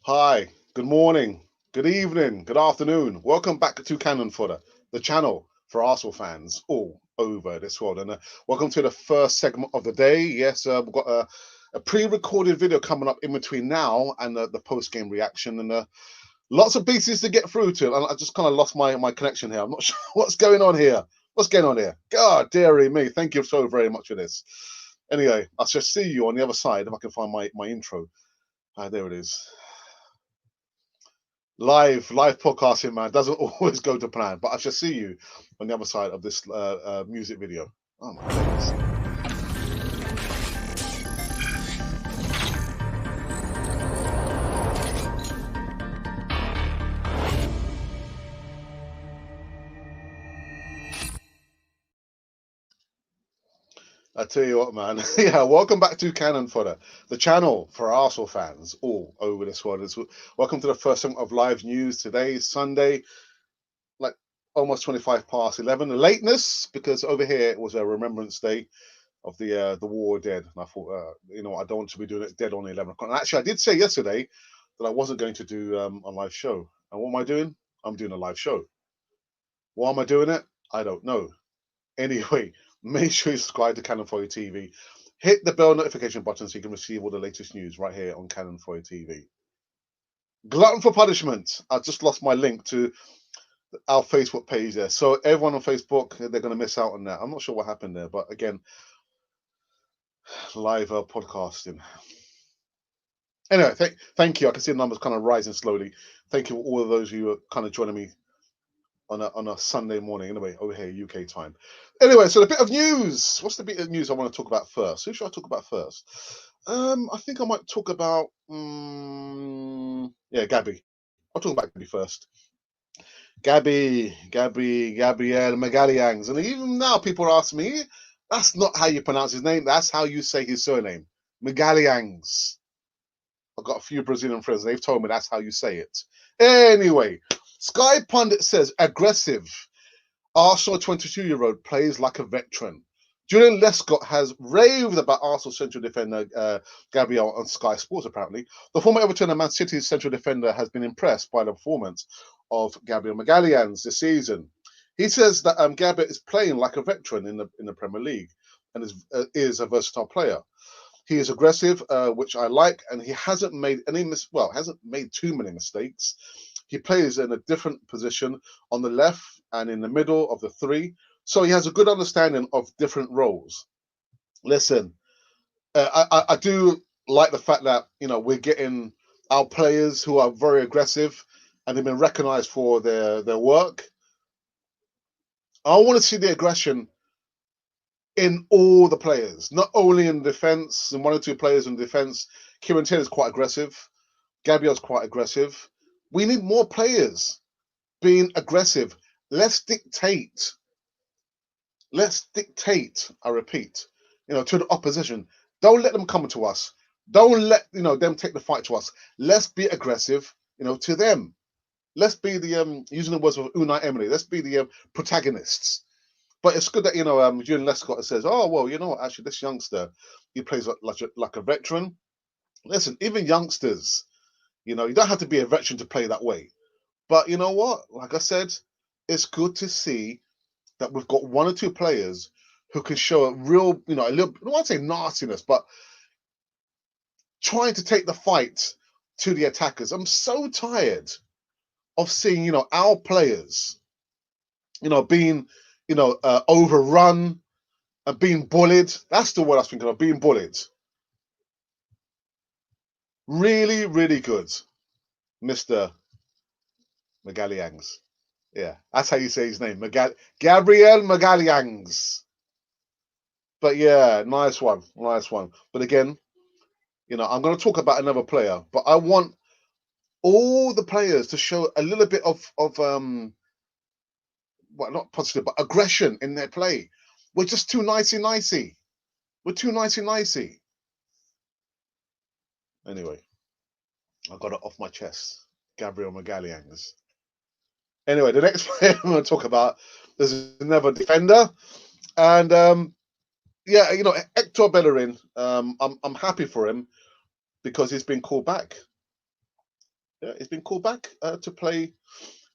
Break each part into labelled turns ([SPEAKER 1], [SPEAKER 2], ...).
[SPEAKER 1] Hi, good morning, good evening, good afternoon. Welcome back to Cannon Fodder, the channel for Arsenal fans all over this world. And welcome to the first segment of the day. Yes, we've got a pre-recorded video coming up in between now and the post-game reaction, and lots of pieces to get through to. And I just kind of lost my connection here. I'm not sure what's going on here. What's going on here? God, dearie me. Thank you so very much for this. Anyway, I shall see you on the other side if I can find my intro. There it is. Live podcasting, man, doesn't always go to plan, but I shall see you on the other side of this music video. Oh my goodness. I tell you what, man. Yeah, welcome back to Cannon Fodder, the channel for Arsenal fans all over this world. Welcome to the first segment of live news today, Sunday, like almost 25 past 11. The lateness, because over here it was a Remembrance Day of the war dead. And I thought, I don't want to be doing it dead on 11 o'clock. And actually, I did say yesterday that I wasn't going to do a live show. And what am I doing? I'm doing a live show. Why am I doing it? I don't know. Anyway, make sure you subscribe to Cannon Foyer TV. Hit the bell notification button so you can receive all the latest news right here on Cannon Foyer TV. Glutton for punishment. I just lost my link to our Facebook page there. So everyone on Facebook, they're going to miss out on that. I'm not sure what happened there, but again, live podcasting. Anyway, thank you. I can see the numbers kind of rising slowly. Thank you all of those who are kind of joining me on a Sunday morning. Anyway, over here UK time. Anyway, so the bit of news. What's the bit of news I want to talk about first? Who should I talk about first? I think I might talk about Gabby. I'll talk about Gabby first. Gabriel Magaliangs, and even now people ask me, that's not how you pronounce his name. That's how you say his surname, Magaliangs. I've got a few Brazilian friends. They've told me that's how you say it. Anyway, Sky Pundit says aggressive. Arsenal 22-year-old plays like a veteran. Julian Lescott has raved about Arsenal central defender Gabriel on Sky Sports, apparently. The former Everton and Man City's central defender has been impressed by the performance of Gabriel Magalians this season. He says that Gabriel is playing like a veteran in the Premier League and is a versatile player. He is aggressive, which I like, and he hasn't made hasn't made too many mistakes. He plays in a different position on the left and in the middle of the three, so he has a good understanding of different roles. Listen, I do like the fact that we're getting our players who are very aggressive and they've been recognised for their work. I want to see the aggression in all the players, not only in defence, and one or two players in defence. Kieran Taylor's quite aggressive. Gabriel's quite aggressive. We need more players being aggressive. Let's dictate. I repeat, to the opposition. Don't let them come to us. Don't let them take the fight to us. Let's be aggressive, to them. Let's be the using the words of Unai Emery. Let's be the protagonists. But it's good that Julian Lescott says, "Oh well, you know what? Actually, this youngster, he plays like a veteran." Listen, even youngsters, you don't have to be a veteran to play that way. But you know what? Like I said, it's good to see that we've got one or two players who can show a real, a little, I don't want to say nastiness, but trying to take the fight to the attackers. I'm so tired of seeing, our players, being, overrun and being bullied. That's the word I was thinking of, being bullied. Really, really good, Mr. Magaliangs. Yeah, that's how you say his name, Gabriel Magaliangs. But yeah, nice one. But again, I'm going to talk about another player, but I want all the players to show a little bit of not positive, but aggression in their play. We're just too nicey. We're too nicey. Anyway, I got it off my chest. Gabriel Magaliangs. Anyway, the next player I'm going to talk about is another defender, and Hector Bellerin. I'm happy for him because he's been called back. Yeah, he's been called back to play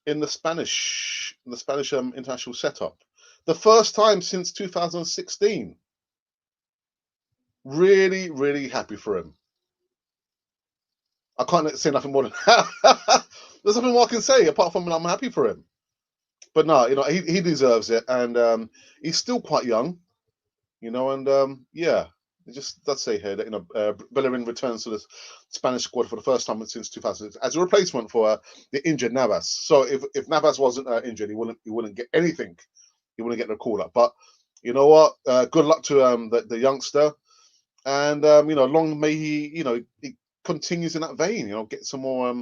[SPEAKER 1] in the Spanish international setup. The first time since 2016. Really, really happy for him. I can't say nothing more than that. There's nothing more I can say apart from I'm happy for him. But no, he deserves it, and he's still quite young, and yeah, it just does say here that Bellerin returns to the Spanish squad for the first time since 2006 as a replacement for the injured Navas. So if Navas wasn't injured, he wouldn't get anything. He wouldn't get the call up. But you know what? Good luck to the youngster, and long may he continues in that vein. Get some more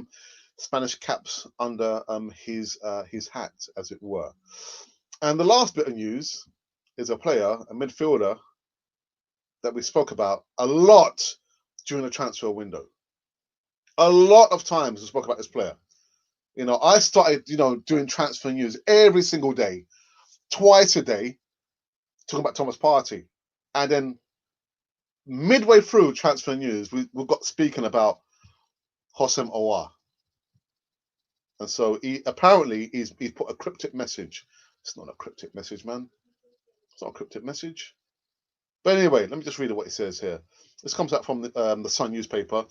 [SPEAKER 1] Spanish caps under his hat, as it were. And the last bit of news is a midfielder that we spoke about a lot during the transfer window. A lot of times we spoke about this player. I started, doing transfer news every single day, twice a day, talking about Thomas Partey. And then midway through transfer news, we got speaking about Hossein Aouar. And so he's put a cryptic message. It's not a cryptic message, man. It's not a cryptic message. But anyway, let me just read what it says here. This comes out from the Sun newspaper.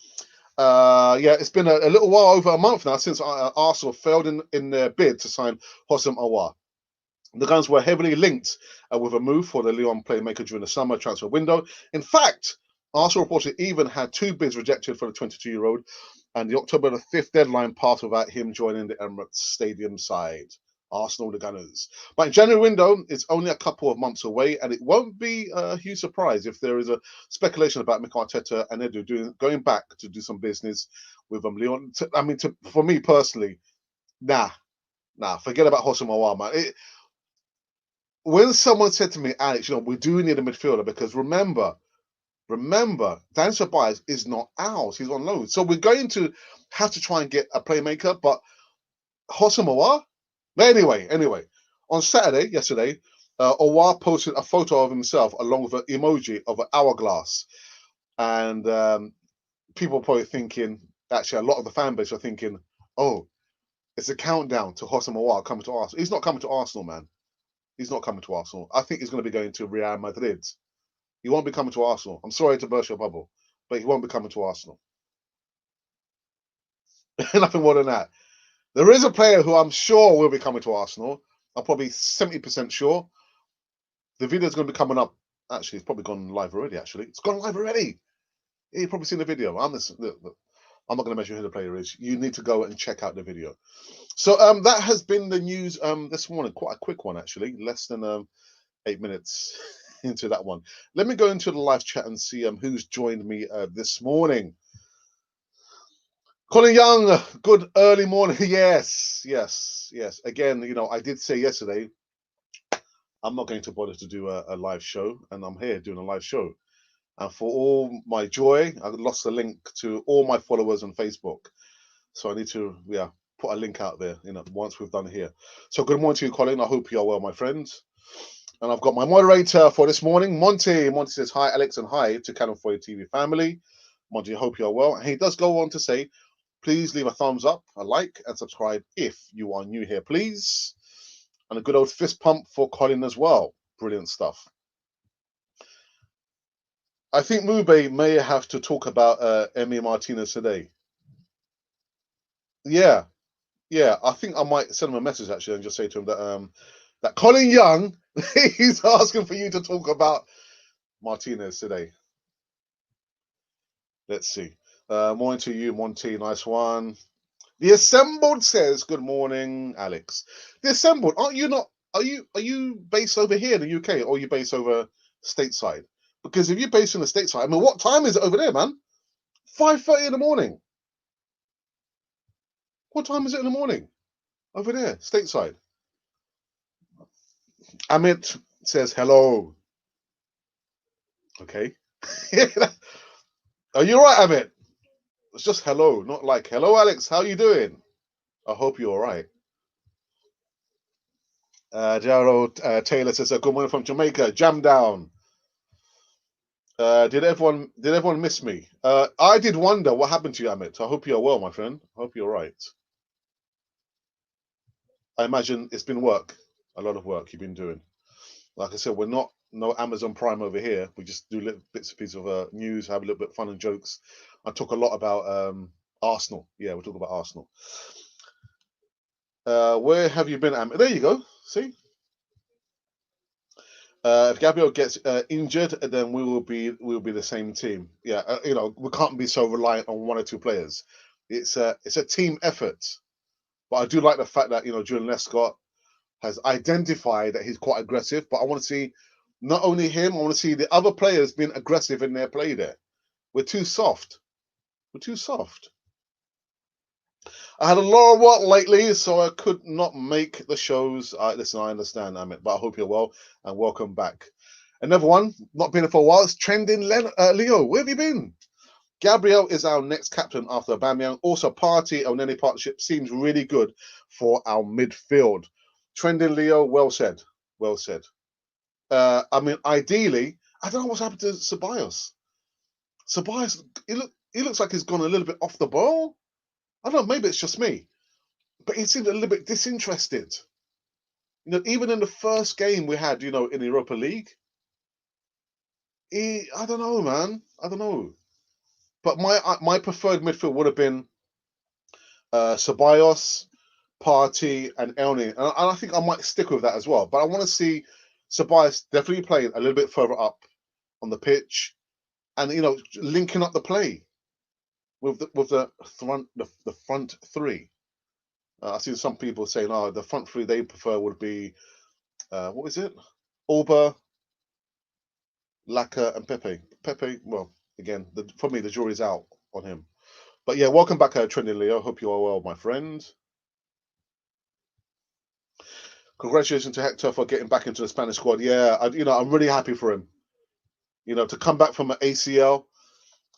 [SPEAKER 1] It's been a little while, over a month now, since Arsenal failed in their bid to sign Hossein Aouar. The Guns were heavily linked with a move for the Lyon playmaker during the summer transfer window. In fact, Arsenal reportedly even had 2 bids rejected for the 22-year-old, and the October the 5th deadline passed without him joining the Emirates Stadium side. Arsenal, the Gunners. But in January window, it's only a couple of months away, and it won't be a huge surprise if there is a speculation about Mikel Arteta and Edu going back to do some business with Lyon. For me personally, nah, forget about Hossein Aouar, man. When someone said to me, Alex, we do need a midfielder, because remember, Dan Ceballos is not ours. He's on loan. So we're going to have to try and get a playmaker, but Hossein Aouar? Anyway, on yesterday, Aouar posted a photo of himself along with an emoji of an hourglass. And people are probably thinking, actually, a lot of the fan base are thinking, oh, it's a countdown to Hossein Aouar coming to Arsenal. He's not coming to Arsenal, man. He's not coming to Arsenal. I think he's going to be going to Real Madrid. He won't be coming to Arsenal. I'm sorry to burst your bubble, but he won't be coming to Arsenal. Nothing more than that. There is a player who I'm sure will be coming to Arsenal. I'm probably 70% sure. The video is going to be coming up. Actually, it's probably gone live already, actually. It's gone live already. Yeah, you've probably seen the video. I'm not going to mention who the player is. You need to go and check out the video. So that has been the news this morning. Quite a quick one, actually. Less than 8 minutes into that one. Let me go into the live chat and see who's joined me this morning. Colin Young, good early morning. Yes. Again, I did say yesterday, I'm not going to bother to do a live show, and I'm here doing a live show. And for all my joy, I lost the link to all my followers on Facebook. So I need to, put a link out there, once we've done here. So good morning to you, Colin. I hope you're well, my friends. And I've got my moderator for this morning, Monty. Monty says, hi, Alex, and hi to Cannon 4 TV family. Monty, I hope you're well. And he does go on to say, please leave a thumbs up, a like, and subscribe if you are new here, please. And a good old fist pump for Colin as well. Brilliant stuff. I think Mube may have to talk about Emi Martinez today. Yeah. I think I might send him a message, actually, and just say to him that Colin Young, he's asking for you to talk about Martinez today. Let's see. Morning to you, Monty. Nice one. The Assembled says, good morning, Alex. The Assembled, are you based over here in the UK, or are you based over stateside? Because if you're based in the stateside, what time is it over there, man? 5:30 in the morning. What time is it in the morning? Over there, stateside. Amit says hello. Okay. Are you all right, Amit? It's just hello, not like, hello, Alex, how you doing? I hope you're all right. Gerald Taylor says, good morning from Jamaica. Jam down. Did everyone miss me? I did wonder what happened to you, Amit. I hope you're well, my friend. I hope you're right. I imagine it's been work, a lot of work you've been doing. Like I said, we're not no Amazon Prime over here. We just do little bits and pieces of news, have a little bit of fun and jokes. I talk a lot about Arsenal. Yeah, we talk about Arsenal. Where have you been, Amit? There you go. See, if Gabriel gets injured, then we'll be the same team. Yeah, we can't be so reliant on one or two players. It's a team effort. But I do like the fact that Julian Lescott has identified that he's quite aggressive. But I want to see not only him, I want to see the other players being aggressive in their play there. We're too soft. We're too soft. I had a lot of work lately, so I could not make the shows. Listen, I understand, Amit, but I hope you're well and welcome back. Another one, not been here for a while, it's trending Leo. Where have you been? Gabriel is our next captain after Aubameyang. Also, Elneny partnership seems really good for our midfield. Trending Leo, well said. Well said. I mean, ideally, I don't know what's happened to Ceballos. Ceballos, he looks like he's gone a little bit off the ball. I don't know, maybe it's just me, but he seemed a little bit disinterested. Even in the first game we had, in the Europa League, I don't know, man. I don't know. But my preferred midfield would have been Ceballos, Partey, and Elneny, and I think I might stick with that as well. But I want to see Ceballos definitely playing a little bit further up on the pitch, and linking up the play with the front three. I see some people saying, "Oh, the front three they prefer would be what is it? Auba, Laka, and Pepe. Pepe, well, again, for me, the jury's out on him. But yeah, welcome back, Trendy Leo. Hope you are well, my friend. Congratulations to Hector for getting back into the Spanish squad. Yeah, I'm really happy for him. To come back from an ACL.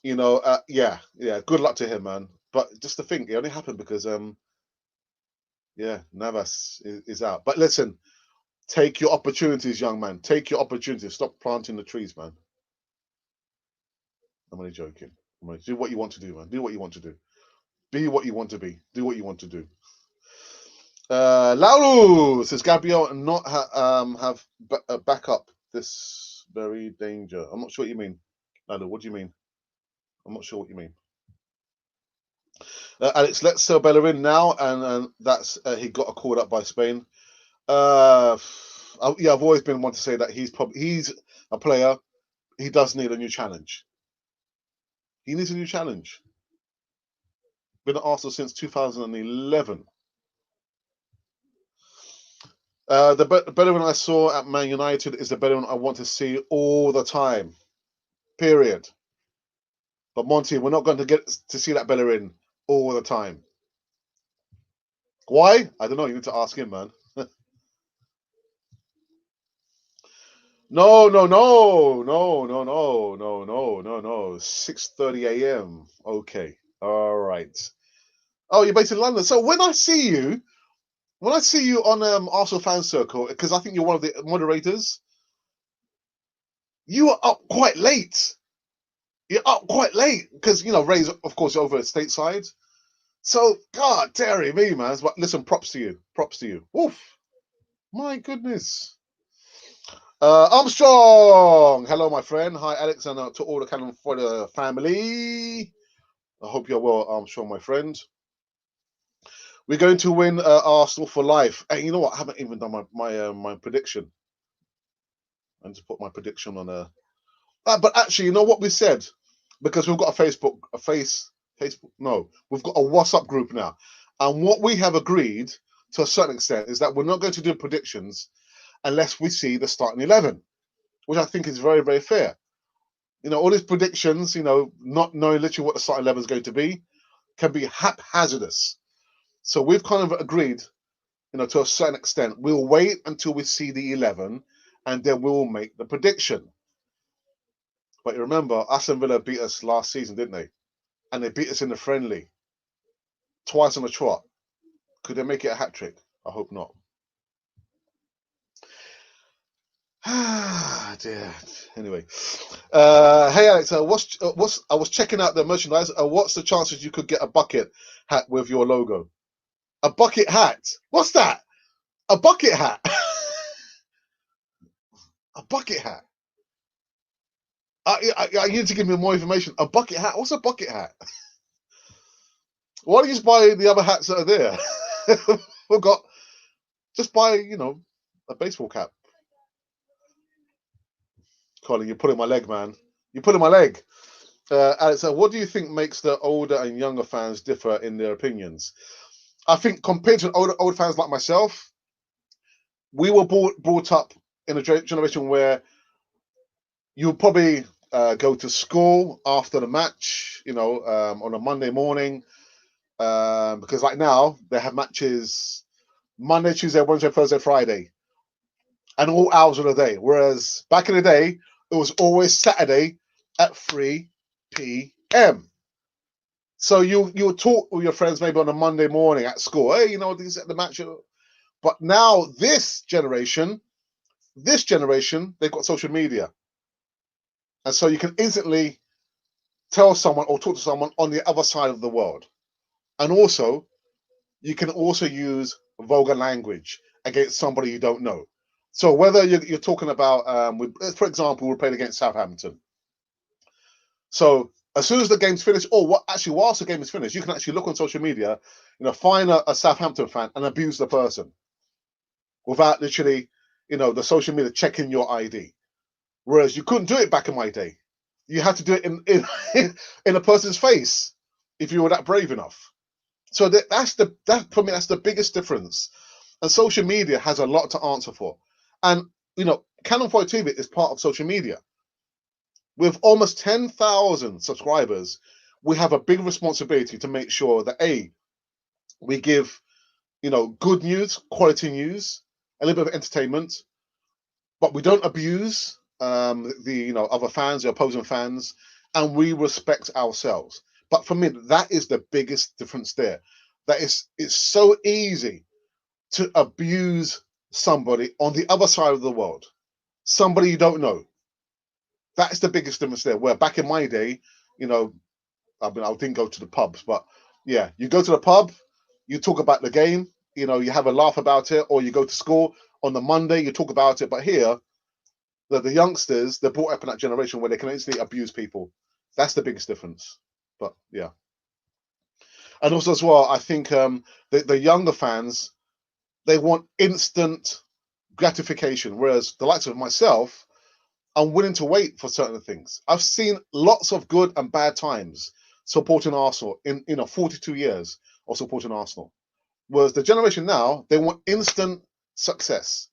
[SPEAKER 1] Yeah. Good luck to him, man. But just to think, it only happened because Navas is out. But listen, take your opportunities, young man. Take your opportunities. Stop planting the trees, man. I'm only joking. Do what you want to do, man. Do what you want to do. Be what you want to be. Do what you want to do. Laulu says Gabriel not have backup this very danger. I'm not sure what you mean. Laulu, what do you mean? I'm not sure what you mean. Alex, let's sell Bellerin now, and that's he got called up by Spain. I've always been one to say that he's a player. He does need a new challenge. He needs a new challenge. Been at Arsenal since 2011. The Bellerin I saw at Man United is the Bellerin I want to see all the time. Period. But Monty, we're not going to get to see that Bellerin all the time. Why? I don't know. You need to ask him, man. No. 6:30 a.m. Okay. All right. Oh, you're based in London. So when I see you on Arsenal Fan Circle, because I think you're one of the moderators, you are up quite late. You're up quite late because Ray's of course over at stateside. So God, dairy me, man. But listen, props to you. Props to you. Oof. My goodness. Armstrong. Hello, my friend. Hi, Alex, and to all the Cannon Fodder family. I hope you're well, Armstrong, my friend. We're going to win Arsenal for life. Hey, you know what? I haven't even done my prediction. I need to put my prediction on a. But actually, you know what we said, because we've got we've got a WhatsApp group now, and what we have agreed to a certain extent is that we're not going to do predictions unless we see the starting 11, which I think is very, very fair. All these predictions, not knowing literally what the starting 11 is going to be, can be haphazardous. So we've kind of agreed, to a certain extent, we'll wait until we see the 11, and then we'll make the prediction. But you remember, Aston Villa beat us last season, didn't they? And they beat us in the friendly, twice on the trot. Could they make it a hat trick? I hope not. Ah, dear. Anyway, hey Alex, I was checking out the merchandise. What's the chances you could get a bucket hat with your logo? A bucket hat? What's that? A bucket hat? A bucket hat? You need to give me more information. A bucket hat? What's a bucket hat? Why don't you just buy the other hats that are there? We've got just buy, a baseball cap. Colin, you're pulling my leg, man. You're pulling my leg. Alex, what do you think makes the older and younger fans differ in their opinions? I think compared to old fans like myself, we were brought up in a generation where you probably go to school after the match, on a Monday morning, because like now they have matches Monday, Tuesday, Wednesday, Thursday, Friday, and all hours of the day. Whereas back in the day, it was always Saturday at 3 p.m. So you would talk with your friends maybe on a Monday morning at school. Hey, these at the match. But now this generation, they've got social media. And so you can instantly tell someone or talk to someone on the other side of the world. And also, you can also use vulgar language against somebody you don't know. So whether you're talking about, for example, we're playing against Southampton. So as soon as the game's finished, whilst the game is finished, you can actually look on social media, find a Southampton fan and abuse the person without literally, the social media checking your ID. Whereas you couldn't do it back in my day. You had to do it in a person's face if you were that brave enough. So that's the biggest difference. And social media has a lot to answer for. And Canon 4 TV is part of social media. With almost 10,000 subscribers, we have a big responsibility to make sure that we give good news, quality news, a little bit of entertainment, but we don't abuse the other fans, the opposing fans, and we respect ourselves. But for me, that is the biggest difference there. It's so easy to abuse somebody on the other side of the world, somebody you don't know. That's the biggest difference there. Where back in my day, I didn't go to the pubs, but yeah, you go to the pub, you talk about the game, you have a laugh about it, or you go to school on the Monday, you talk about it. But here, the youngsters, they're brought up in that generation where they can instantly abuse people. That's the biggest difference. But yeah. And also as well, I think the younger fans, they want instant gratification, whereas the likes of myself, I'm willing to wait for certain things. I've seen lots of good and bad times supporting Arsenal in 42 years of supporting Arsenal. Whereas the generation now, they want instant success.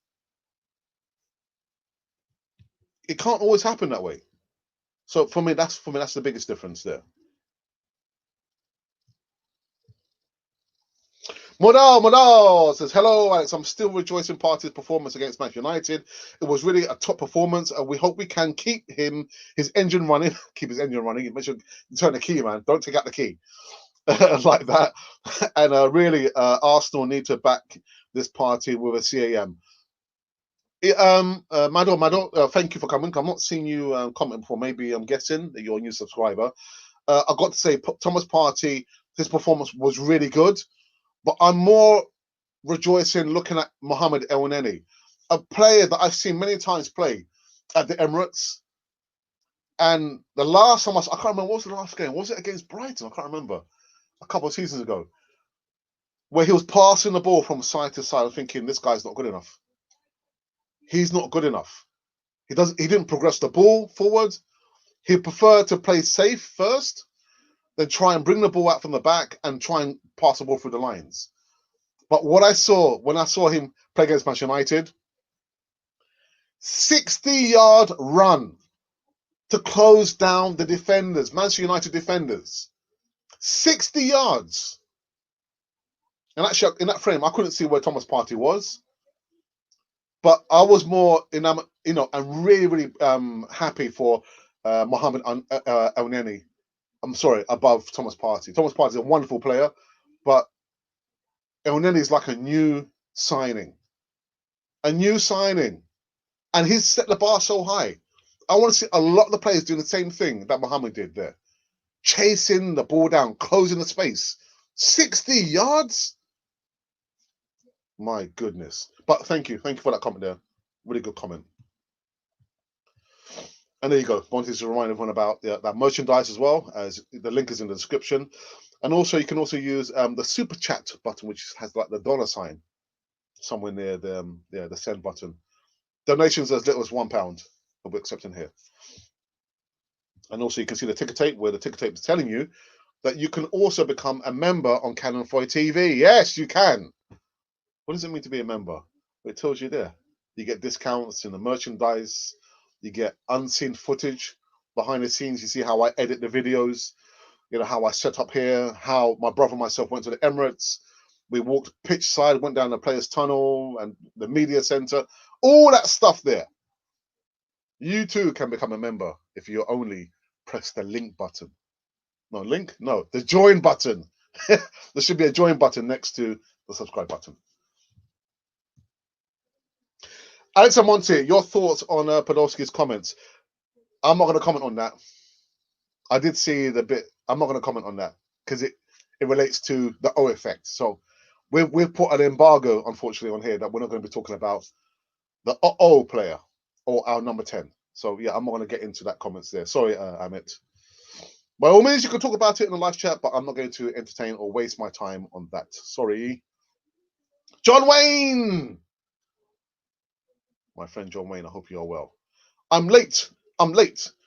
[SPEAKER 1] It can't always happen that way. So for me, that's the biggest difference there. Modal says, hello, Alex. I'm still rejoicing Partey's performance against Manchester United. It was really a top performance, and we hope we can keep his engine running. Keep his engine running. Make sure you turn the key, man. Don't take out the key. Like that. And really, Arsenal need to back this Partey with a CAM. Mado, thank you for coming. I've not seen you comment before. Maybe I'm guessing that you're a new subscriber. I've got to say, Thomas Partey, his performance was really good. But I'm more rejoicing looking at Mohamed Elneny, a player that I've seen many times play at the Emirates. And the last time I can't remember, what was the last game? Was it against Brighton? I can't remember. A couple of seasons ago. Where he was passing the ball from side to side, thinking this guy's not good enough. He's not good enough. He didn't progress the ball forward. He preferred to play safe first, then try and bring the ball out from the back and try and pass the ball through the lines. But what I saw when I saw him play against Manchester United, 60-yard run to close down the defenders, Manchester United defenders. 60 yards. And actually, in that frame, I couldn't see where Thomas Partey was. But I was more, I'm really, really happy for Mohamed Elneny. I'm sorry, above Thomas Partey. Thomas Partey is a wonderful player, but Elneny is like a new signing. A new signing. And he's set the bar so high. I want to see a lot of the players doing the same thing that Mohamed did there. Chasing the ball down, closing the space. 60 yards? My goodness. But thank you. Thank you for that comment there. Really good comment. And there you go. Wanted to remind everyone about that merchandise as well, as the link is in the description. And also, you can also use the super chat button, which has like the dollar sign somewhere near the send button. Donations as little as £1 will be accepting here. And also, you can see the ticker tape where the ticker tape is telling you that you can also become a member on Canon Foy TV. Yes, you can. What does it mean to be a member? It tells you there. You get discounts in the merchandise. You get unseen footage behind the scenes. You see how I edit the videos. You know, how I set up here. How my brother and myself went to the Emirates. We walked pitch side, went down the players' tunnel and the media center. All that stuff there. You too can become a member if you only press the link button. No, link? No, the join button. There should be a join button next to the subscribe button. Alex Amonte, your thoughts on Podolski's comments? I'm not going to comment on that. I did see the bit. I'm not going to comment on that because it relates to the O effect. So we've put an embargo, unfortunately, on here that we're not going to be talking about the O player or our number 10. So yeah, I'm not going to get into that comments there. Sorry, Amit. By all means, you can talk about it in the live chat, but I'm not going to entertain or waste my time on that. Sorry. John Wayne! My friend John Wayne, I hope you are well. I'm late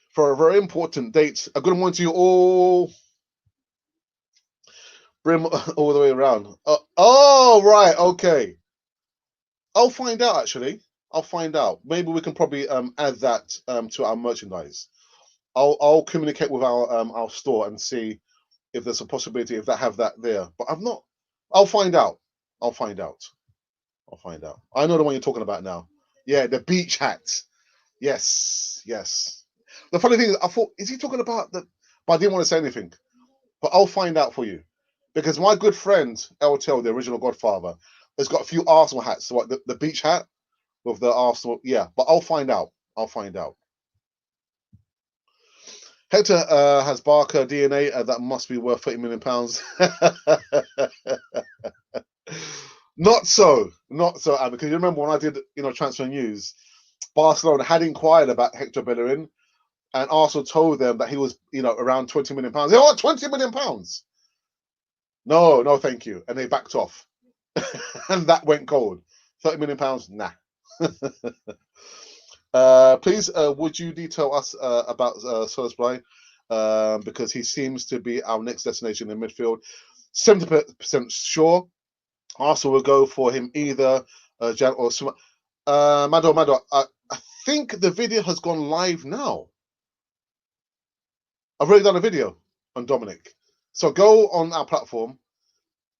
[SPEAKER 1] for a very important date. A good morning to you all. Brim all the way around. Oh, right, okay. I'll find out, actually. I'll find out. Maybe we can probably add that to our merchandise. I'll communicate with our store and see if there's a possibility if they have that there. But I've not. I'll find out. I'll find out. I know the one you're talking about now. Yeah, the beach hat. Yes. The funny thing is, I thought, is he talking about that? But I didn't want to say anything. But I'll find out for you. Because my good friend, LTL, the original Godfather, has got a few Arsenal hats. So like the beach hat with the Arsenal. Yeah, but I'll find out. Hector has Barker DNA. That must be worth £30 million. Not so, because you remember when I did, transfer news, Barcelona had inquired about Hector Bellerin, and Arsenal told them that he was, around £20 million. They want £20 million. No, thank you, and they backed off, and that went cold. £30 million, nah. Please, would you detail us about Szoboszlai? Because he seems to be our next destination in midfield. 70% sure. Arsenal will go for him either Jan or Mado. I think the video has gone live now. I've already done a video on Dominic. So go on our platform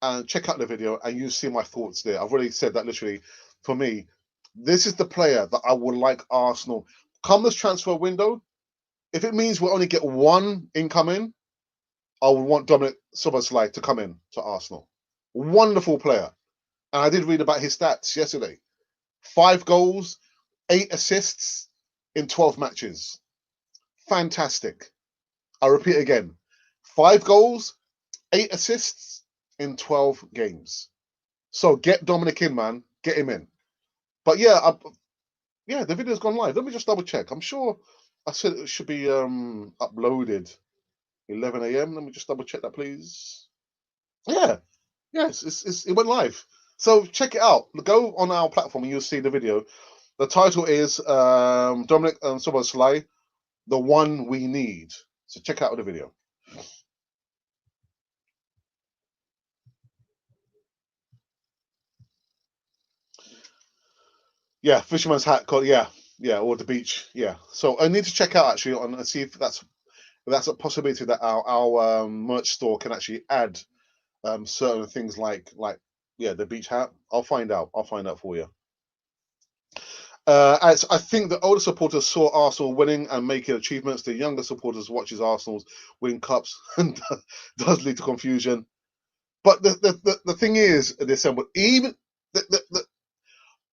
[SPEAKER 1] and check out the video and you see my thoughts there. I've already said that literally, for me, this is the player that I would like Arsenal. Come this transfer window, if it means we'll only get one incoming, I would want Dominic Szoboszlai to come in to Arsenal. Wonderful player. And I did read about his stats yesterday. 5 goals, 8 assists in 12 matches. Fantastic. I'll repeat again. 5 goals, 8 assists in 12 games. So get Dominic in, man. Get him in. But yeah, the video's gone live. Let me just double check. I'm sure I said it should be uploaded 11 a.m. Let me just double check that, please. Yeah. Yes, it went live. So check it out. Go on our platform and you'll see the video. The title is Dominic Szoboszlai, The One We Need. So check out the video. Yeah, fisherman's hat. Or the beach. Yeah. So I need to check out actually and see if that's a possibility that our merch store can actually add certain things like the beach hat. I'll find out for you. As I think the older supporters saw Arsenal winning and making achievements, the younger supporters watches Arsenal's win cups and does lead to confusion. But the thing is, December, even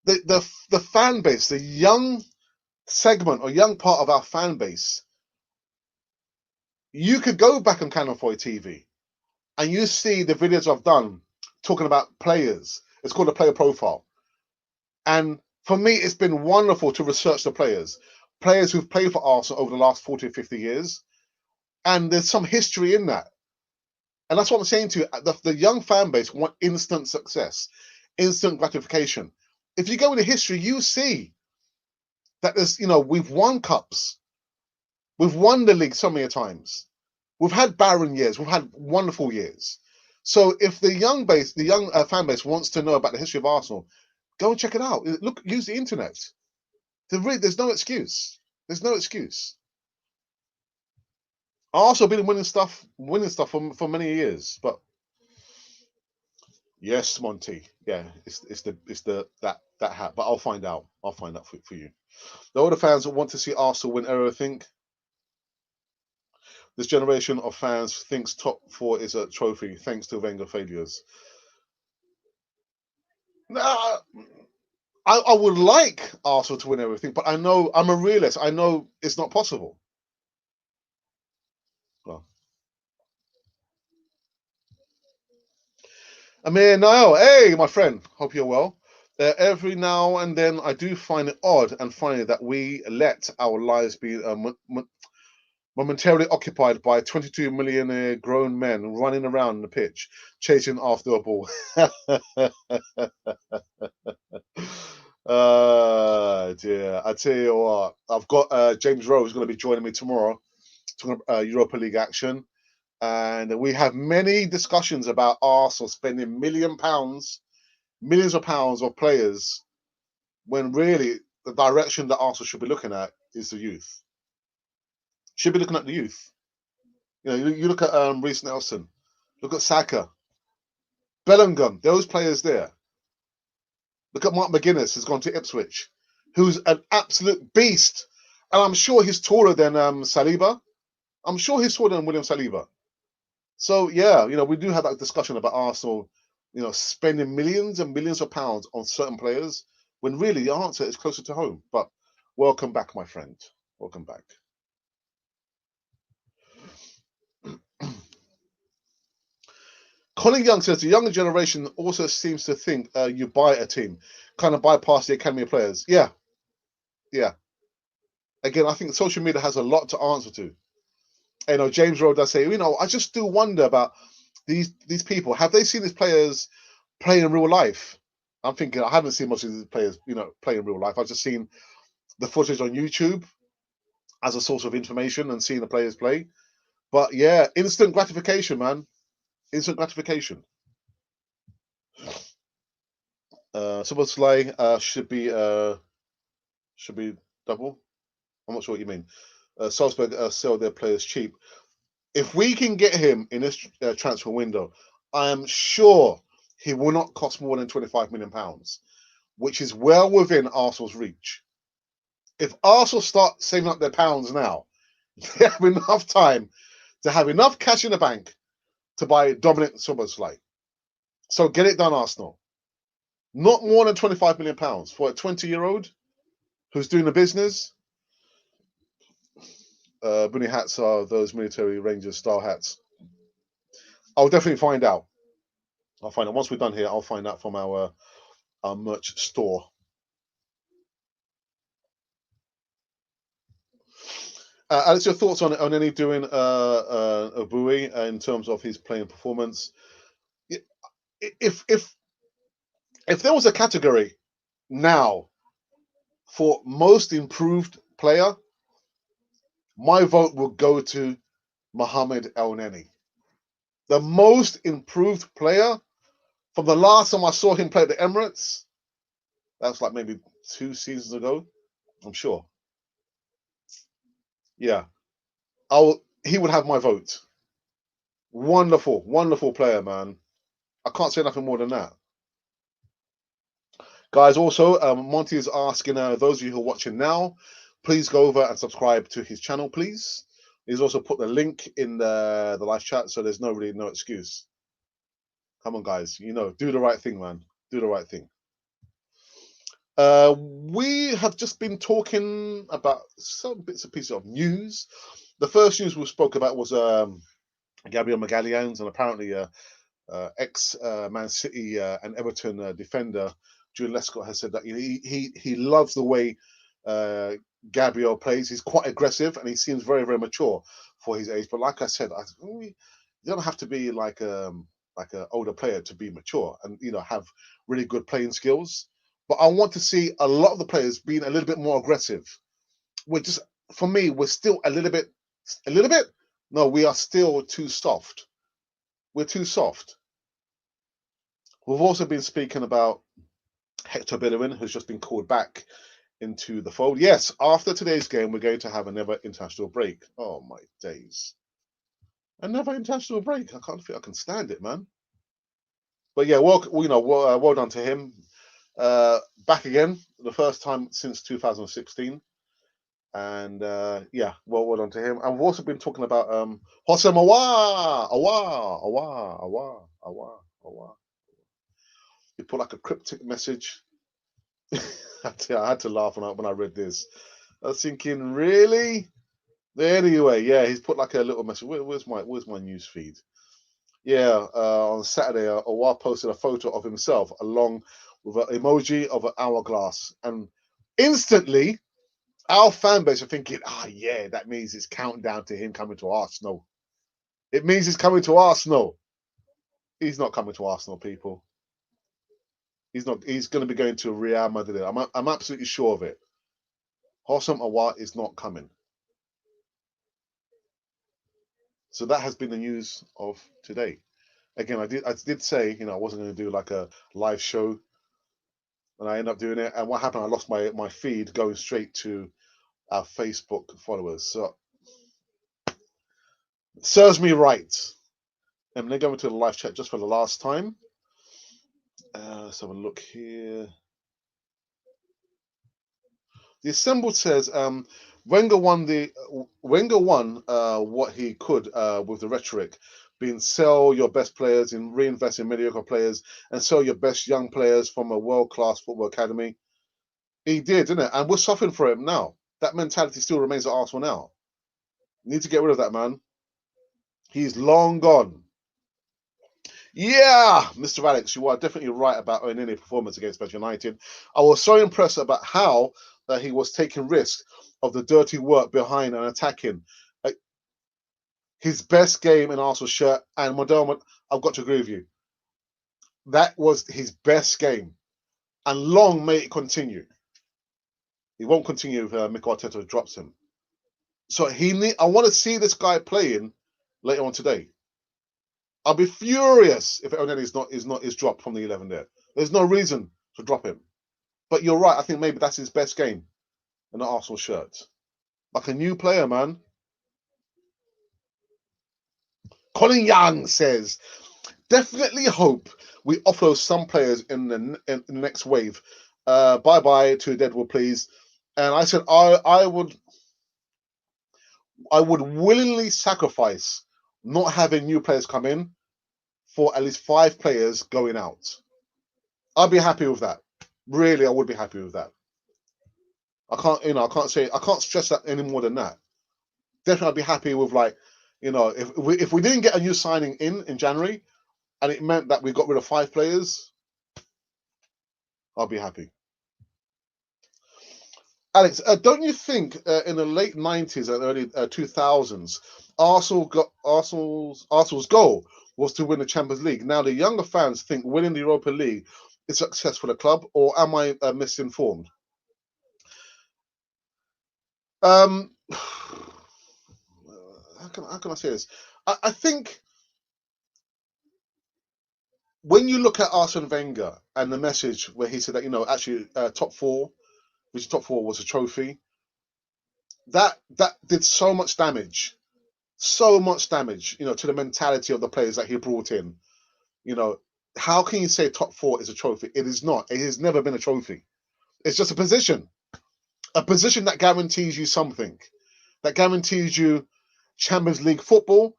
[SPEAKER 1] the fan base, the young segment or young part of our fan base, you could go back on Canal 4 TV and you see the videos I've done talking about players. It's called a player profile. And for me, it's been wonderful to research the players who've played for Arsenal over the last 40 or 50 years. And there's some history in that. And that's what I'm saying to you. The young fan base want instant success, instant gratification. If you go into history, you see that there's, we've won cups. We've won the league so many times. We've had barren years. We've had wonderful years. So if the young fan base wants to know about the history of Arsenal, go and check it out. Look, use the internet. There's no excuse. There's no excuse. Arsenal been winning stuff for many years. But yes, Monty. Yeah, it's that hat. But I'll find out. I'll find out for you. The older fans that want to see Arsenal win everything. This generation of fans thinks top four is a trophy thanks to Wenger failures. Nah, I would like Arsenal to win everything, but I know I'm a realist. I know it's not possible. Well, Amir Niall, hey, my friend, hope you're well. Every now and then, I do find it odd and funny that we let our lives be momentarily occupied by 22 millionaire grown men running around the pitch, chasing after a ball. Dear. I tell you what, I've got James Rowe who's going to be joining me tomorrow, talking about Europa League action. And we have many discussions about Arsenal spending millions of pounds of players, when really the direction that Arsenal should be looking at is the youth. Should be looking at the youth. You look at Reece Nelson, look at Saka, Bellingham, those players there. Look at Mark McGuinness, who's gone to Ipswich, who's an absolute beast. And I'm sure he's taller than Saliba. I'm sure he's taller than William Saliba. So, yeah, we do have that discussion about Arsenal, spending millions and millions of pounds on certain players, when really the answer is closer to home. But welcome back, my friend. Welcome back. Colin Young says the younger generation also seems to think you buy a team, kind of bypass the academy players. Yeah. Again, I think social media has a lot to answer to. James Rowe does say, I just do wonder about these people. Have they seen these players play in real life? I'm thinking I haven't seen most of these players, play in real life. I've just seen the footage on YouTube as a source of information and seeing the players play. But yeah, instant gratification, man. Instant gratification. Szoboszlai should be double. I'm not sure what you mean. Salzburg sell their players cheap. If we can get him in this transfer window, I am sure he will not cost more than £25 million, which is well within Arsenal's reach. If Arsenal start saving up their pounds now, they have enough time to have enough cash in the bank to buy Dominic Szoboszlai. So get it done, Arsenal. Not more than £25 million for a 20-year-old who's doing the business. Bunny hats are those military rangers style hats. I'll definitely find out. I'll find out. Once we're done here, I'll find out from our merch store. Alex, your thoughts on Elneny doing Abui in terms of his playing performance? If there was a category now for most improved player, my vote will go to Mohamed Elneny. The most improved player from the last time I saw him play at the Emirates, that was like maybe 2 seasons ago, I'm sure. Yeah. He would have my vote. Wonderful, wonderful player, man. I can't say nothing more than that. Guys, also, Monty is asking those of you who are watching now, please go over and subscribe to his channel, please. He's also put the link in the live chat, so there's no excuse. Come on, guys. Do the right thing, man. Do the right thing. We have just been talking about some bits and pieces of news. The first news we spoke about was Gabriel Magalhães, and apparently ex Man City and Everton defender Julian Lescott has said that he loves the way Gabriel plays. He's quite aggressive and he seems very, very mature for his age. But like I said, you don't have to be like an older player to be mature and have really good playing skills. But I want to see a lot of the players being a little bit more aggressive. We're just, for me, we're still a little bit. No, we are still too soft. We're too soft. We've also been speaking about Hector Bellerin, who's just been called back into the fold. Yes, after today's game, we're going to have another international break. Oh my days. Another international break. I can't feel I can stand it, man. But yeah, well done to him. Back again, the first time since 2016. And well done to him. And we've also been talking about Hosam Aouar. He put like a cryptic message. I had to laugh when I read this. I was thinking, really? Anyway, yeah, he's put like a little message. Where's my news feed? Yeah, on Saturday, Aouar posted a photo of himself along with an emoji of an hourglass, and instantly, our fan base are thinking, yeah, that means it's countdown to him coming to Arsenal. It means he's coming to Arsenal. He's not coming to Arsenal, people. He's not. He's going to be going to Real Madrid. I'm absolutely sure of it. Hosam Aouar is not coming. So that has been the news of today. Again, I did say, I wasn't going to do like a live show, and I ended up doing it. And what happened? I lost my feed going straight to our Facebook followers. So serves me right. And then going to the live chat just for the last time. Let's have a look here. The assembled says Wenger won what he could with the rhetoric, being sell your best players and reinvest in mediocre players and sell your best young players from a world-class football academy. He did, didn't it? And we're suffering for him now. That mentality still remains at Arsenal now. Need to get rid of that, man. He's long gone. Yeah, Mr. Alex, you are definitely right about Elneny performance against Manchester United. I was so impressed about how that he was taking risk of the dirty work behind and attacking. His best game in Arsenal shirt, and Model, I've got to agree with you. That was his best game, and long may it continue. He won't continue if Mikel Arteta drops him. So I want to see this guy playing later on today. I'll be furious if Elneny is dropped from the 11 there. There's no reason to drop him. But you're right. I think maybe that's his best game in the Arsenal shirt. Like a new player, man. Colin Young says, definitely hope we offload some players in the next wave. Bye-bye to Deadwood, please. And I said I would willingly sacrifice not having new players come in for at least 5 players going out. I'd be happy with that. Really, I would be happy with that. I can't stress that any more than that. Definitely, I'd be happy with if we didn't get a new signing in January, and it meant that we got rid of 5 players, I'll be happy. Alex, don't you think in the late 90s and early 2000s, Arsenal's goal was to win the Champions League? Now the younger fans think winning the Europa League is success for the club, or am I misinformed? How can I say this? I think when you look at Arsene Wenger and the message where he said that actually top 4, which top 4 was a trophy, that did so much damage to the mentality of the players that he brought in. How can you say top 4 is a trophy? It is not. It has never been a trophy. It's just a position that guarantees you something, that guarantees you Champions League football,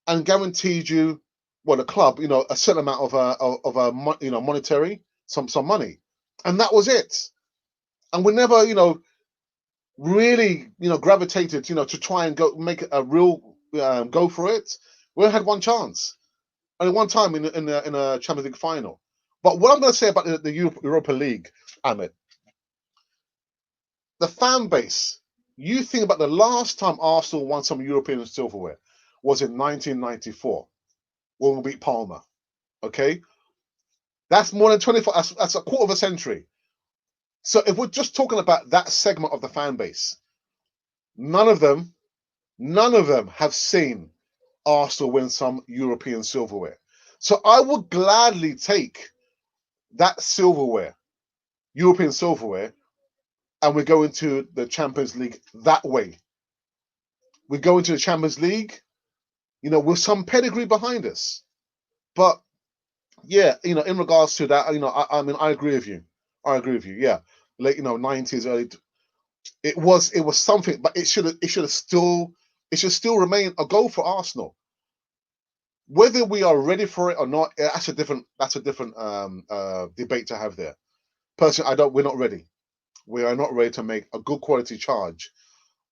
[SPEAKER 1] and guarantees you, the club, a certain amount of monetary, some money, and that was it. and we never, really, gravitated, to try and go make a real go for it. We only had one chance, only one time in a Champions League final. But what I'm going to say about the Europa League, Ahmed, the fan base. You think about the last time Arsenal won some European silverware was in 1994 when we beat Palmer. Okay, that's more than 24. That's a quarter of a century. So if we're just talking about that segment of the fan base, none of them have seen Arsenal win some European silverware. So I would gladly take that silverware, European silverware, and we go into the Champions League that way. We go into the Champions League, with some pedigree behind us. But yeah, in regards to that, I mean, I agree with you. Yeah, late, 90s, early. It was something, but it should still remain a goal for Arsenal. Whether we are ready for it or not, that's a different debate to have there. Personally, we're not ready. We are not ready to make a good quality charge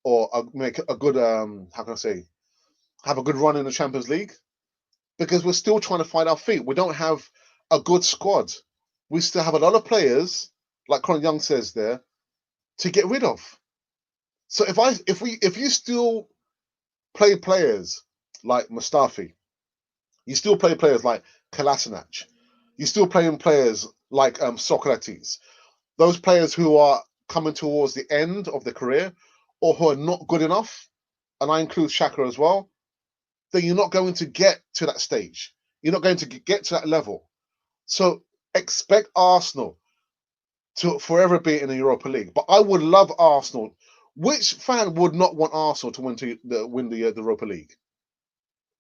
[SPEAKER 1] or make a good how can I say, have a good run in the Champions League, because we're still trying to find our feet. We don't have a good squad. We still have a lot of players, like Colin Young says there, to get rid of. So if you still play players like Mustafi, you still play players like Kolasinac, you still playing players like Socrates, those players who are coming towards the end of their career or who are not good enough, and I include Xhaka as well, then you're not going to get to that stage. You're not going to get to that level. So expect Arsenal to forever be in the Europa League. But I would love Arsenal. Which fan would not want Arsenal to win the Europa League?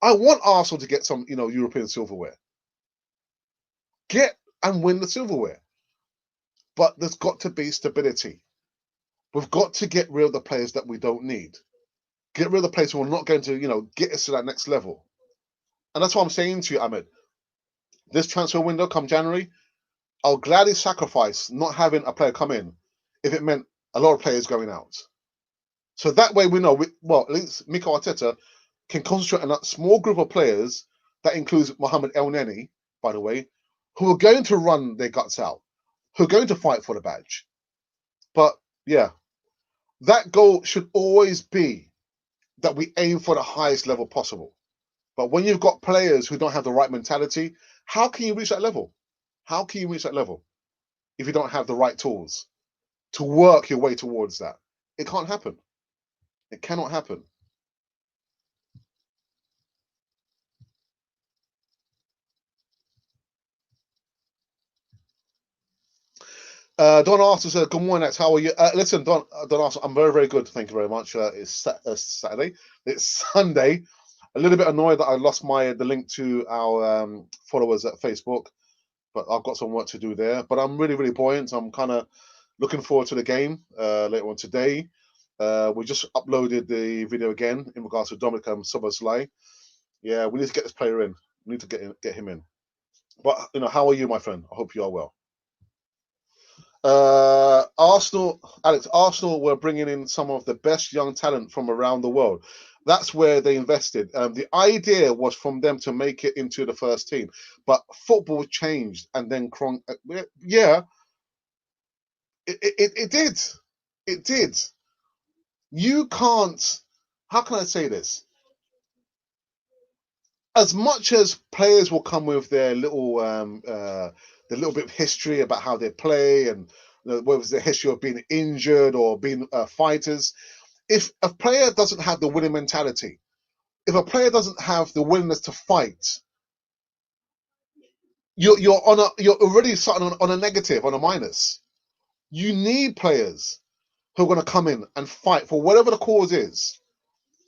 [SPEAKER 1] I want Arsenal to get some, European silverware. Get and win the silverware. But there's got to be stability. We've got to get rid of the players that we don't need. Get rid of the players who are not going to, get us to that next level. And that's what I'm saying to you, Ahmed. This transfer window come January, I'll gladly sacrifice not having a player come in if it meant a lot of players going out. So that way we know, at least Mikel Arteta can concentrate on a small group of players, that includes Mohamed Elneny, by the way, who are going to run their guts out, who are going to fight for the badge. But yeah, that goal should always be that we aim for the highest level possible. But when you've got players who don't have the right mentality, how can you reach that level? How can you reach that level if you don't have the right tools to work your way towards that? It can't happen. It cannot happen. Don Arthur said, "Good morning, Max. How are you?" Listen, Don Arthur, I'm very, very good. Thank you very much. It's Saturday. It's Sunday. A little bit annoyed that I lost the link to our followers at Facebook, but I've got some work to do there. But I'm really, really buoyant. I'm kind of looking forward to the game later on today. We just uploaded the video again in regards to Dominic Szoboszlai. Yeah, we need to get this player in. We need to get him in. But how are you, my friend? I hope you are well. Arsenal were bringing in some of the best young talent from around the world. That's where they invested. The idea was from them to make it into the first team, but football changed, and then it did. It did. You can't. How can I say this? As much as players will come with their little the little bit of history about how they play, and whether it's the history of being injured or being fighters, if a player doesn't have the winning mentality, if a player doesn't have the willingness to fight, you're already starting on a negative, on a minus. You need players who are going to come in and fight for whatever the cause is.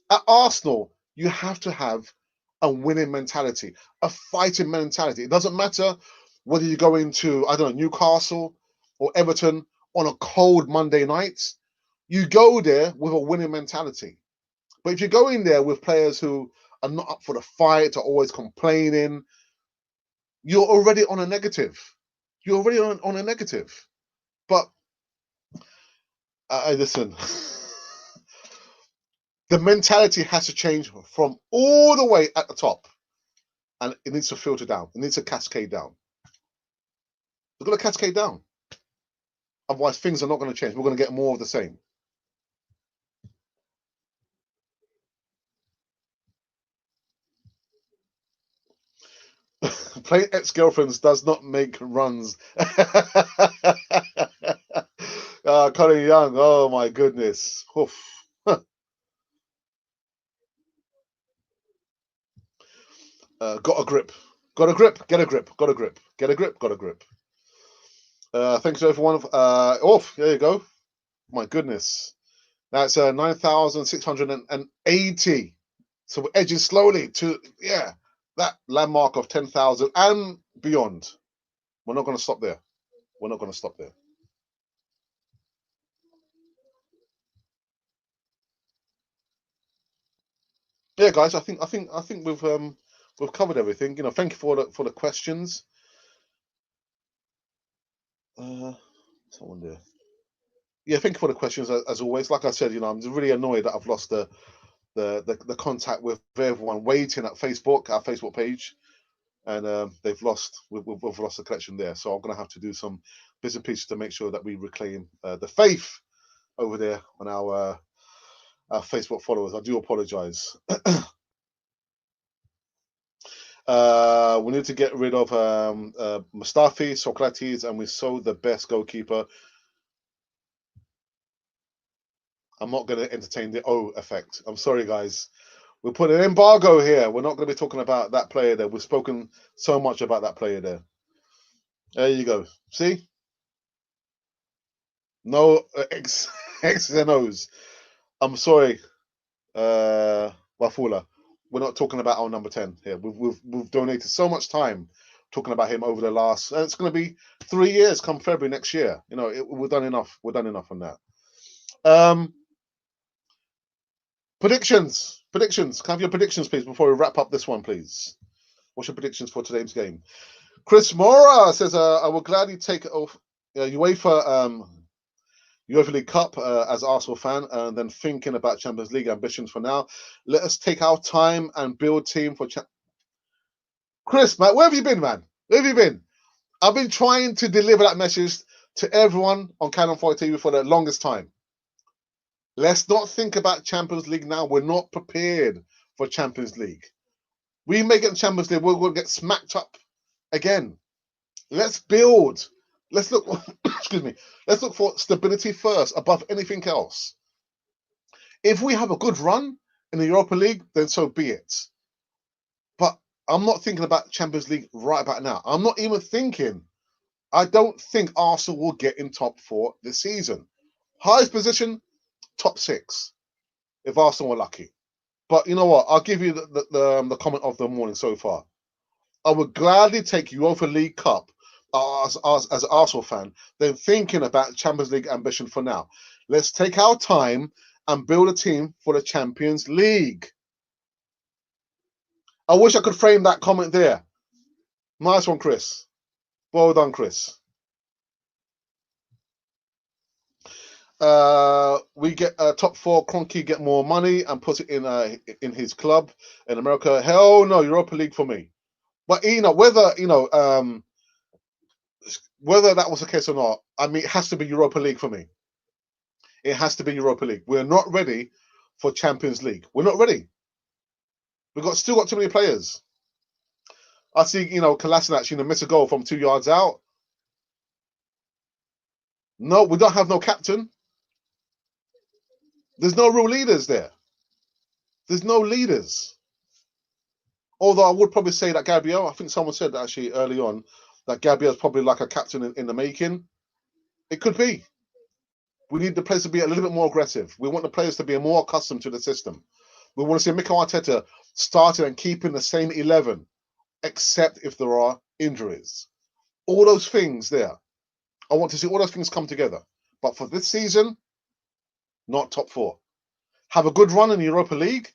[SPEAKER 1] At Arsenal, you have to have a winning mentality, a fighting mentality. It doesn't matter whether you go into, I don't know, Newcastle or Everton on a cold Monday night. You go there with a winning mentality. But if you go in there with players who are not up for the fight, are always complaining, you're already on a negative. You're already on a negative. But Listen, the mentality has to change from all the way at the top, and it needs to filter down. It needs to cascade down. We're going to cascade down. Otherwise, things are not going to change. We're going to get more of the same. Playing ex-girlfriends does not make runs. Colin Young, oh my goodness. Oof. Got a grip. Got a grip. Get a grip. Got a grip. Get a grip. Got a grip. Thanks to everyone. There you go. My goodness. That's 9,680. So we're edging slowly to, that landmark of 10,000 and beyond. We're not going to stop there. We're not going to stop there. Yeah, guys, I think we've covered everything. Thank you for the questions. Someone there. Yeah, thank you for the questions as always. Like I said, I'm really annoyed that I've lost the contact with everyone waiting at Facebook, our Facebook page, and we've lost the connection there. So I'm going to have to do some bits and pieces to make sure that we reclaim the faith over there on our Facebook followers. I do apologize. We need to get rid of Mustafi, Socrates, and we sold the best goalkeeper. I'm not going to entertain the O effect. I'm sorry, guys. We put an embargo here. We're not going to be talking about that player there. We've spoken so much about that player there. There you go. See? No X's and O's. I'm sorry, Wafula. We're not talking about our number 10 here. We've donated so much time talking about him over the last. And it's going to be 3 years come February next year. We've done enough. We've done enough on that. Predictions. Can I have your predictions, please, before we wrap up this one, please? What's your predictions for today's game? Chris Mora says, I will gladly take off UEFA League Cup as Arsenal fan, and then thinking about Champions League ambitions for now. Let us take our time and build team for Chris, man, where have you been, man? Where have you been? I've been trying to deliver that message to everyone on Canon 4 TV for the longest time. Let's not think about Champions League now. We're not prepared for Champions League. We may get Champions League, we're going to get smacked up again. Let's build. Let's look. Excuse me. Let's look for stability first, above anything else. If we have a good run in the Europa League, then so be it. But I'm not thinking about Champions League right about now. I'm not even thinking. I don't think Arsenal will get in top 4 this season. Highest position, top 6, if Arsenal are lucky. But you know what? I'll give you the comment of the morning so far. I would gladly take Europa League Cup as an Arsenal fan than thinking about Champions League ambition for now. Let's take our time and build a team for the Champions League. I wish I could frame that comment there. Nice one, Chris. Well done, Chris. We get top 4. Kroenke get more money and put it in his club in America. Hell no, Europa League for me. But whether that was the case or not, I mean, it has to be Europa League for me. It has to be Europa League. We're not ready for Champions League. We're not ready. We've still got too many players. I see, Kolasinac, miss a goal from 2 yards out. No, we don't have no captain. There's no real leaders there. There's no leaders. Although I would probably say that Gabriel, I think someone said that actually early on, that Gabriel's probably like a captain in the making. It could be. We need the players to be a little bit more aggressive. We want the players to be more accustomed to the system. We want to see Mikel Arteta starting and keeping the same 11, except if there are injuries. All those things there. I want to see all those things come together. But for this season, not top 4. Have a good run in the Europa League.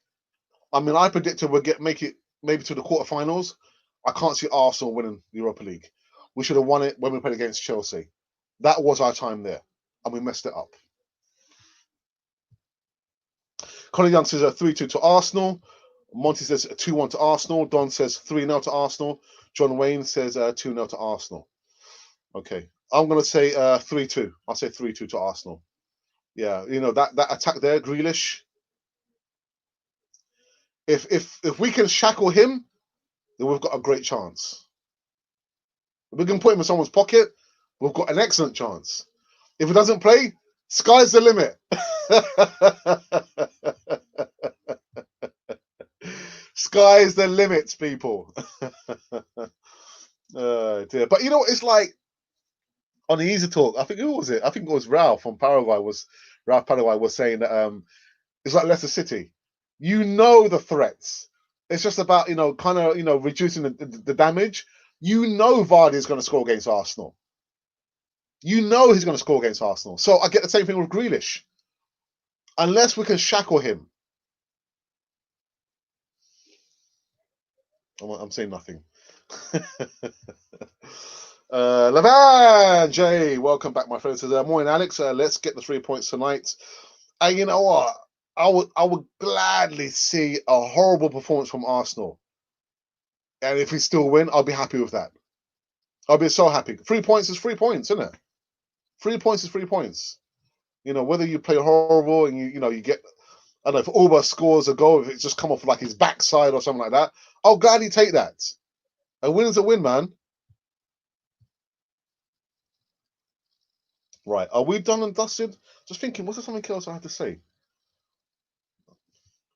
[SPEAKER 1] I mean, I predicted we'll make it maybe to the quarterfinals. I can't see Arsenal winning the Europa League. We should have won it when we played against Chelsea. That was our time there, and we messed it up. Colin Young says 3-2 to Arsenal. Monty says 2-1 to Arsenal. Don says 3-0 to Arsenal. John Wayne says 2-0 to Arsenal. Okay. I'm going to say 3-2. I'll say 3-2 to Arsenal. Yeah, you know, that attack there, Grealish. If we can shackle him, then we've got a great chance. If we can put him in someone's pocket, we've got an excellent chance. If he doesn't play, sky's the limit. Sky's the limit, people. Dear. But you know, it's like on the Easy Talk, I think who was it? I think it was Ralph from Paraguay was saying that it's like Leicester City. You know the threats. It's just about, you know, kind of, you know, reducing the damage. You know Vardy is going to score against Arsenal. You know he's going to score against Arsenal. So I get the same thing with Grealish. Unless we can shackle him. I'm saying nothing. Levan Jay, welcome back, my friend. Says, morning, Alex. Let's get the 3 points tonight. And you know what? I would gladly see a horrible performance from Arsenal. And if we still win, I'll be happy with that. I'll be so happy. 3 points is 3 points, isn't it? 3 points is 3 points. You know, whether you play horrible and you get, I don't know, if Aouar scores a goal, if it's just come off like his backside or something like that, I'll gladly take that. A win is a win, man. Right. Are we done and dusted? Just thinking, was there something else I had to say?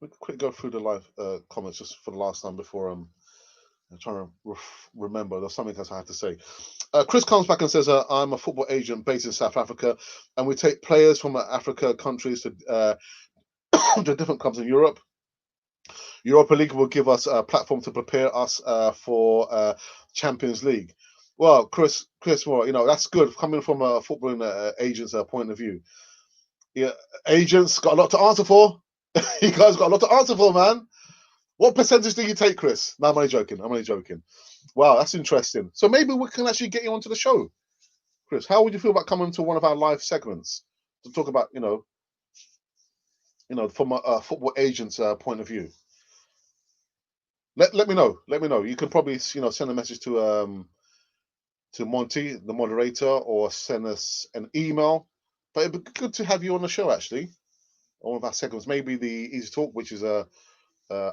[SPEAKER 1] We could quick go through the live comments just for the last time before I'm trying to remember. There's something else I had to say. Chris comes back and says, I'm a football agent based in South Africa, and we take players from Africa countries to to different clubs in Europe. Europa League will give us a platform to prepare us for Champions League. Well, Chris, well, you know, that's good coming from a footballing agent's point of view. Yeah, agents got a lot to answer for. You guys got a lot to answer for, man. What percentage do you take, Chris? No, I'm only joking. Wow, that's interesting. So maybe we can actually get you onto the show, Chris. How would you feel about coming to one of our live segments to talk about, you know, from a football agent's point of view? Let me know. Let me know. You can probably, you know, send a message to Monty, the moderator, or send us an email. But it'd be good to have you on the show, actually. One of our segments, maybe the Easy Talk, which is a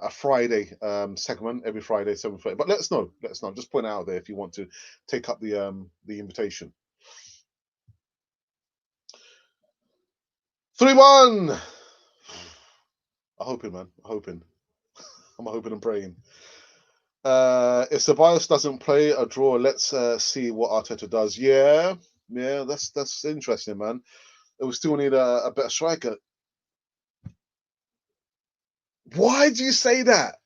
[SPEAKER 1] Friday segment every Friday, 7:30. But let us know. Just point it out there if you want to take up the invitation. 3-1. I'm hoping, man. I'm hoping and praying. If Ceballos doesn't play a draw, let's see what Arteta does. Yeah, that's interesting, man. We still need a better striker. Why do you say that?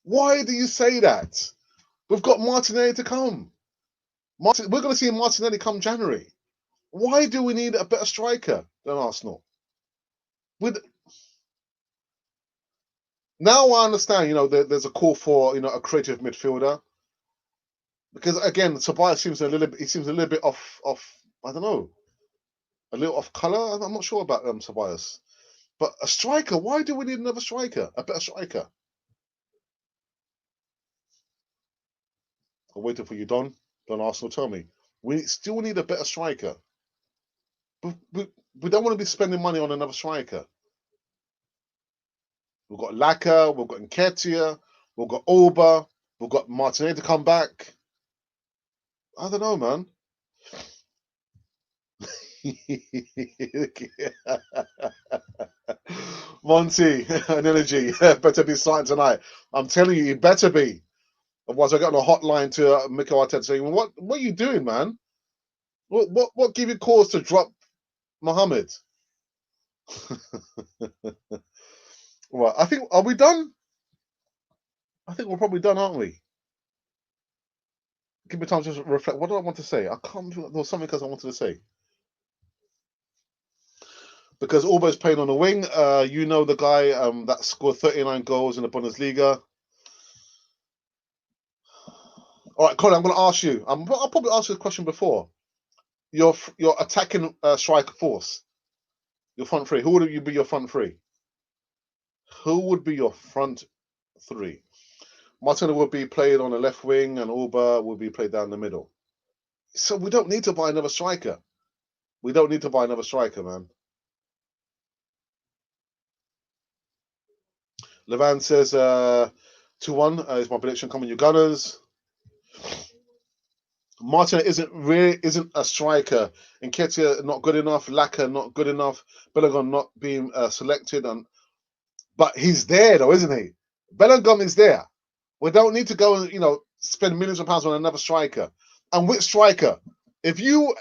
[SPEAKER 1] Why do you say that? We've got Martinelli to come. We're going to see Martinelli come January. Why do we need a better striker than Arsenal? Now I understand, you know, there's a call for, you know, a creative midfielder. Because again, Tobias seems a little bit off. I don't know, a little off color. I'm not sure about Tobias, but a striker. Why do we need another striker? A better striker. I'm waiting for you, Don. Don Arsenal, tell me. We still need a better striker. We don't want to be spending money on another striker. We've got Laka, we've got Nketiah, we've got Aouar, we've got Martinelli to come back. I don't know, man. Monty, an energy better be starting tonight. I'm telling you, it better be. Otherwise, I got on a hotline to Mikel Arteta saying, "What are you doing, man? What gave you cause to drop Mohammed?" Well, I think, are we done? I think we're probably done, aren't we? Give me time to reflect. What do I want to say? I can't. There was something else I wanted to say. Because Aouar's playing on the wing. You know the guy that scored 39 goals in the Bundesliga. All right, Colin, I'm going to ask you. I'll probably ask you a question before. Your attacking strike force, your front three. Who would you be your front three? Who would be your front three? Martinelli would be played on the left wing, and Aouar would be played down the middle. So we don't need to buy another striker. We don't need to buy another striker, man. Levan says 2-1 is my prediction. Coming, you Gunners. Martin isn't a striker. Nketiah not good enough. Laka not good enough. Bellerin not being selected, but he's there though, isn't he? Bellingham is there. We don't need to go and spend millions of pounds on another striker. And which striker? If you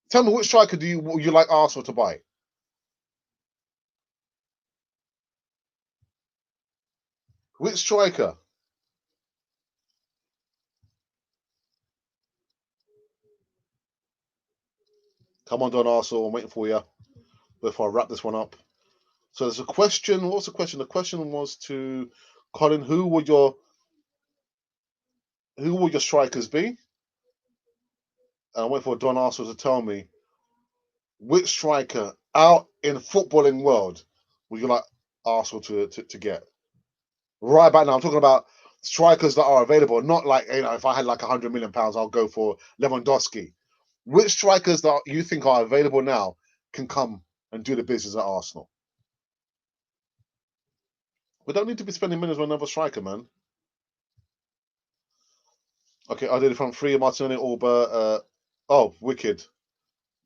[SPEAKER 1] tell me which striker do you like Arsenal to buy? Which striker? Come on, Don Arsenal. I'm waiting for you before I wrap this one up. So there's a question. What was the question? The question was to Colin, who would your strikers be? And I wait for Don Arsenal to tell me which striker out in the footballing world would you like Arsenal to get? Right back now, I'm talking about strikers that are available, not like, if I had like £100 million, I'll go for Lewandowski. Which strikers that you think are available now can come and do the business at Arsenal? We don't need to be spending millions on another striker, man. Okay, I did it from free Martinelli, Aouar. Oh, wicked.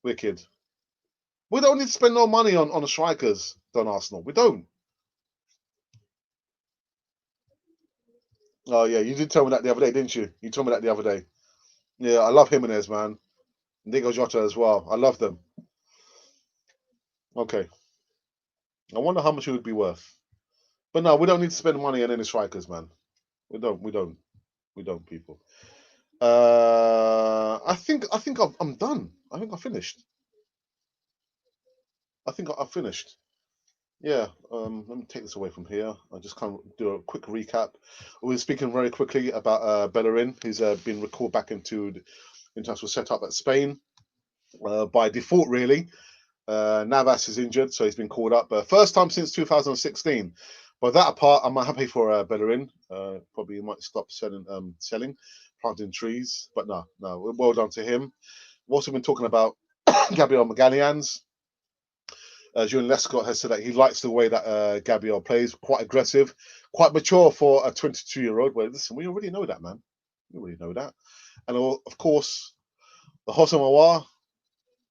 [SPEAKER 1] We don't need to spend no money on the strikers on Arsenal. We don't. Oh yeah, you did tell me that the other day, didn't you? You told me that the other day. Yeah, I love Jimenez, man. Diego Jota as well. I love them. Okay. I wonder how much it would be worth. But no, we don't need to spend money on any strikers, man. We don't, people. I think I'm done. I think I finished. I've finished. Yeah. Let me take this away from here. I'll just kind of do a quick recap. We were speaking very quickly about Bellerin, who's been recalled back into the international setup at Spain by default, really. Navas is injured, so he's been called up. First time since 2016. But that apart, I'm happy for Bellerin. Probably might stop selling, planting trees. But no, well done to him. We've also been talking about Gabriel Magalhães. Julian Lescott has said that he likes the way that Gabriel plays, quite aggressive, quite mature for a 22-year-old. Well, listen, we already know that, man. We already know that. And of course, the Aouar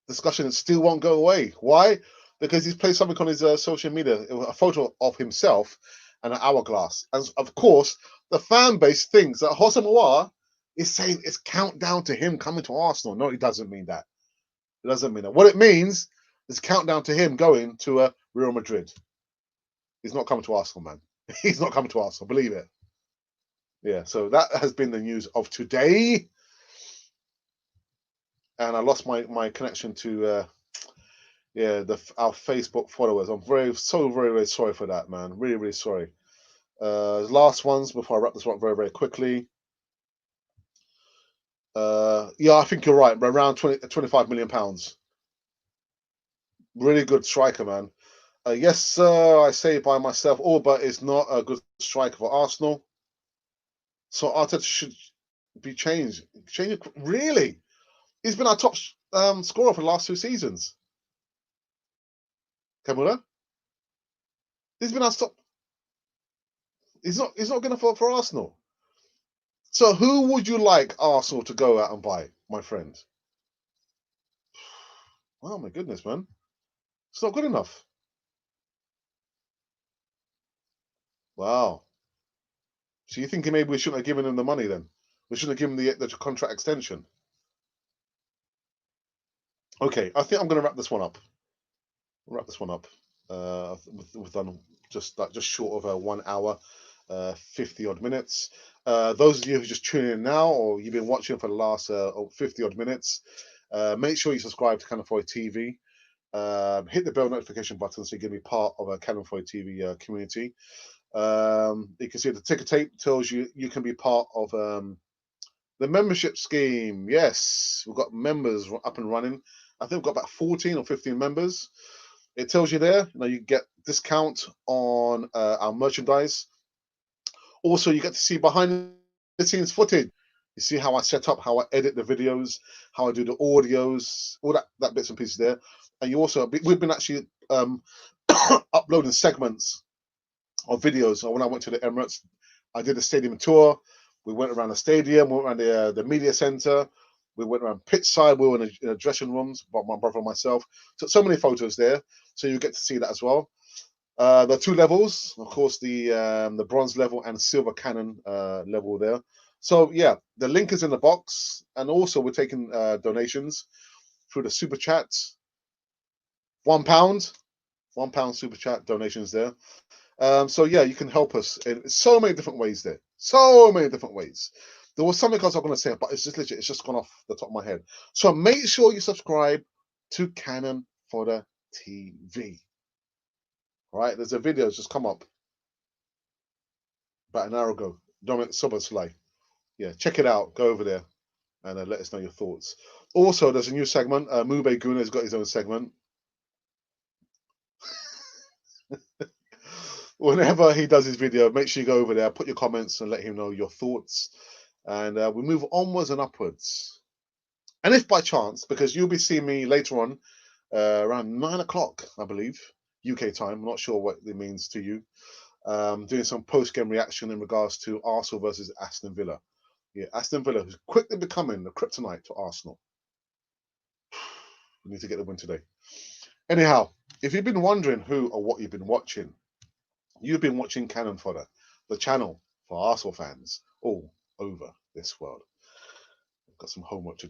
[SPEAKER 1] discussion still won't go away. Why? Because he's placed something on his social media, a photo of himself and an hourglass. And of course, the fan base thinks that Aouar is saying it's countdown to him coming to Arsenal. No, it doesn't mean that. It doesn't mean that. What it means is countdown to him going to Real Madrid. He's not coming to Arsenal, man. He's not coming to Arsenal. Believe it. Yeah, so that has been the news of today. And I lost my connection to our Facebook followers. I'm very sorry for that, man. Really, really sorry. Last ones before I wrap this up very, very quickly. Yeah, I think you're right. Around 25 million pounds. Really good striker, man. Yes, sir. I say it by myself. Aouar is not a good striker for Arsenal. So Arteta should be changed. Really? He's been our top scorer for the last 2 seasons. Kamura? He's been our top. He's not good enough for Arsenal. So who would you like Arsenal to go out and buy, my friend? Oh my goodness, man. It's not good enough. Wow. So you thinking maybe we shouldn't have given him the money then? We shouldn't have given him the contract extension. Okay, I think I'm going to wrap this one up. We've done just short of 1 hour, 50 odd minutes. Those of you who just tuning in now, or you've been watching for the last 50 odd minutes, make sure you subscribe to Cannon Foy TV. Hit the bell notification button so you can be part of a Cannon Foy TV community. You can see the ticker tape tells you can be part of the membership scheme. Yes, we've got members up and running. I think we've got about 14 or 15 members. it tells you there, you get discount on our merchandise. Also, you get to see behind the scenes footage. You see how I set up, how I edit the videos, how I do the audios, all that bits and pieces there. And you also, we've been actually uploading segments of videos. So when I went to the Emirates, I did a stadium tour. We went around the stadium, we went around the media center, we went around pitch side, we were in the dressing rooms, but my brother and myself. So many photos there. So you get to see that as well. The 2 levels, of course, the bronze level and silver cannon level there. So yeah, the link is in the box, and also we're taking donations through the super chat. £1 super chat donations there. So yeah, you can help us in so many different ways there. So many different ways. There was something else I was going to say, but it's just literally, it's just gone off the top of my head. So make sure you subscribe to Cannon Fodder TV. All right, there's a video that's just come up about an hour ago. Dominic Szoboszlai. Yeah, check it out. Go over there and let us know your thoughts. Also, there's a new segment. Mube Guna has got his own segment. Whenever he does his video, make sure you go over there, put your comments, and let him know your thoughts. And we move onwards and upwards. And if by chance, because you'll be seeing me later on, around 9 o'clock, I believe, UK time. I'm not sure what it means to you. Doing some post-game reaction in regards to Arsenal versus Aston Villa. Yeah, Aston Villa, who's quickly becoming the kryptonite to Arsenal. We need to get the win today. Anyhow, if you've been wondering who or what you've been watching Cannon Fodder, the channel for Arsenal fans all over this world. I've got some homework to do.